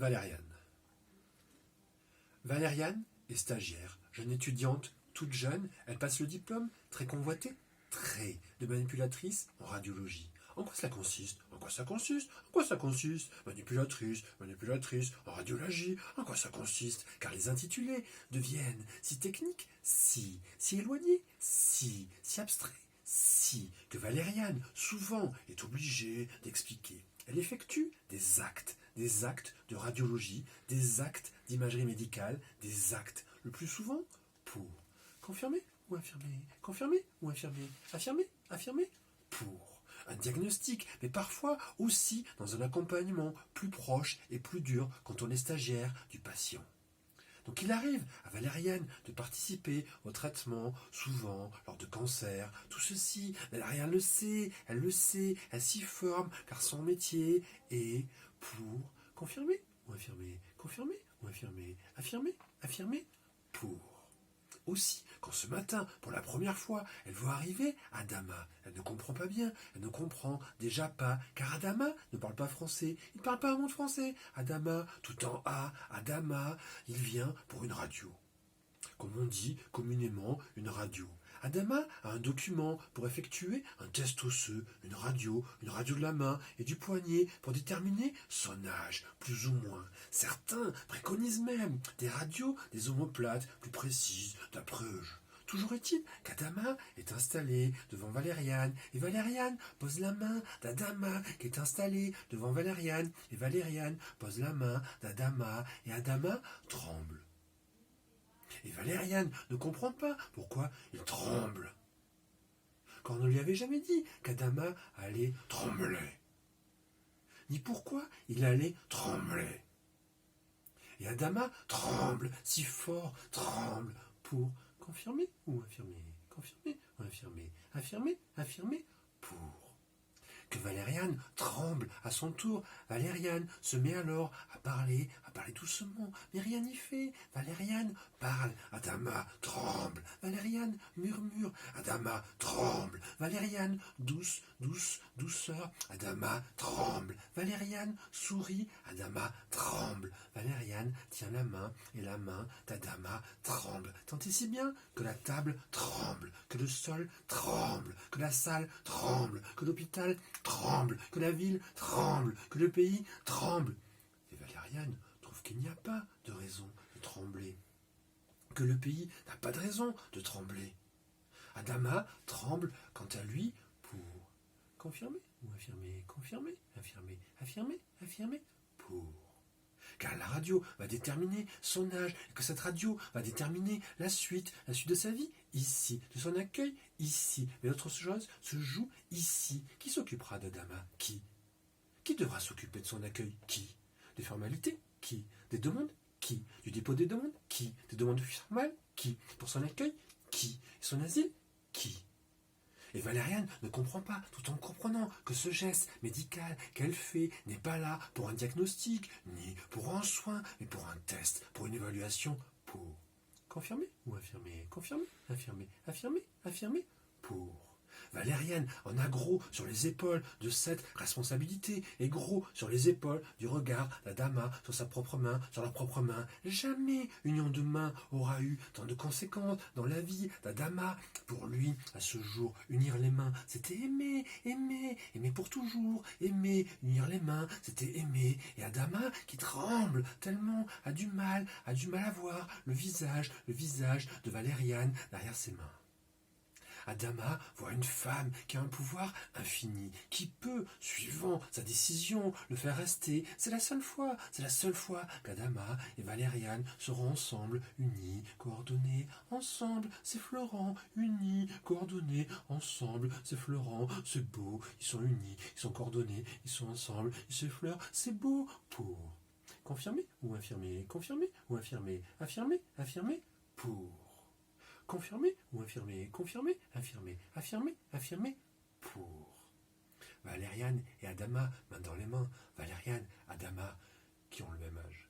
Valériane. Valériane est stagiaire, jeune étudiante, toute jeune, elle passe le diplôme, très convoité, très de manipulatrice en radiologie. En quoi cela consiste? En quoi ça consiste? En quoi ça consiste? Manipulatrice, en radiologie, en quoi ça consiste? Car les intitulés deviennent si techniques, si éloignés, si abstraits, si que Valériane, souvent, est obligée d'expliquer. Elle effectue des actes de radiologie, des actes d'imagerie médicale, des actes, le plus souvent, pour confirmer ou infirmer, confirmer ou infirmer, affirmer, pour un diagnostic, mais parfois aussi dans un accompagnement plus proche et plus dur quand on est stagiaire du patient. Donc il arrive à Valériane de participer au traitement, souvent lors de cancer. Tout ceci, Valériane le sait, elle s'y forme, car son métier est pour confirmer ou infirmer, confirmer ou infirmer, affirmer, pour. Aussi, quand ce matin, pour la première fois, elle voit arriver Adama, elle ne comprend pas bien, elle ne comprend déjà pas, car Adama ne parle pas français, il ne parle pas un mot de français. Adama, tout en A, Adama, il vient pour une radio. Comme on dit communément, une radio. Adama a un document pour effectuer un test osseux, une radio de la main et du poignet pour déterminer son âge, plus ou moins. Certains préconisent même des radios, des omoplates plus précises, d'après eux. Toujours est-il qu'Adama est installé devant Valériane, et Valériane pose la main d'Adama qui est installé devant Valériane, et Valériane pose la main d'Adama, et Adama tremble. Et Valériane ne comprend pas pourquoi il tremble. Quand on ne lui avait jamais dit qu'Adama allait trembler, ni pourquoi il allait trembler. Et Adama tremble, si fort, tremble, pour confirmer ou infirmer, confirmer ou infirmer, affirmer, pour. Que Valériane tremble à son tour. Valériane se met alors à parler doucement, mais rien n'y fait. Valériane parle, Adama tremble. Valériane murmure, Adama tremble. Valériane douceur, Adama tremble. Valériane sourit, Adama tremble. Valériane tient la main, et la main d'Adama tremble. Tant et si bien que la table tremble, que le sol tremble, que la salle tremble, que l'hôpital tremble, que la ville tremble, que le pays tremble. Et Valériane trouve qu'il n'y a pas de raison de trembler, que le pays n'a pas de raison de trembler. Adama tremble quant à lui pour confirmer ou affirmer, confirmer, affirmer, pour. Car la radio va déterminer son âge, et que cette radio va déterminer la suite de sa vie, ici, de son accueil, ici. Mais l'autre chose se joue ici. Qui s'occupera d'Adama? Qui devra s'occuper de son accueil? Qui? Des formalités? Qui? Des demandes? Qui? Du dépôt des demandes? Qui? Des demandes formales? Qui? Pour son accueil? Qui? Son asile? Qui? Et Valériane ne comprend pas, tout en comprenant que ce geste médical qu'elle fait n'est pas là pour un diagnostic, ni pour un soin, mais pour un test, pour une évaluation, pour confirmer ou affirmer, confirmer, affirmer, pour. Valériane en a gros sur les épaules de cette responsabilité et gros sur les épaules du regard d'Adama sur sa propre main, sur leur propre main. Jamais union de mains aura eu tant de conséquences dans la vie d'Adama. Pour lui, à ce jour, unir les mains, c'était aimer pour toujours. Aimer, unir les mains, c'était aimer. Et Adama, qui tremble tellement, a du mal à voir le visage de Valériane derrière ses mains. Adama voit une femme qui a un pouvoir infini, qui peut, suivant sa décision, le faire rester. C'est la seule fois qu'Adama et Valériane seront ensemble, unis, coordonnés, ensemble, c'est Florent, unis, coordonnés, ensemble, c'est Florent, c'est beau, ils sont unis, ils sont coordonnés, ils sont ensemble, ils s'effleurent, c'est beau, pour. Confirmer ou affirmer, affirmer, pour. Confirmer ou affirmer, affirmer, pour. Valériane et Adama, main dans les mains. Valériane, Adama, qui ont le même âge.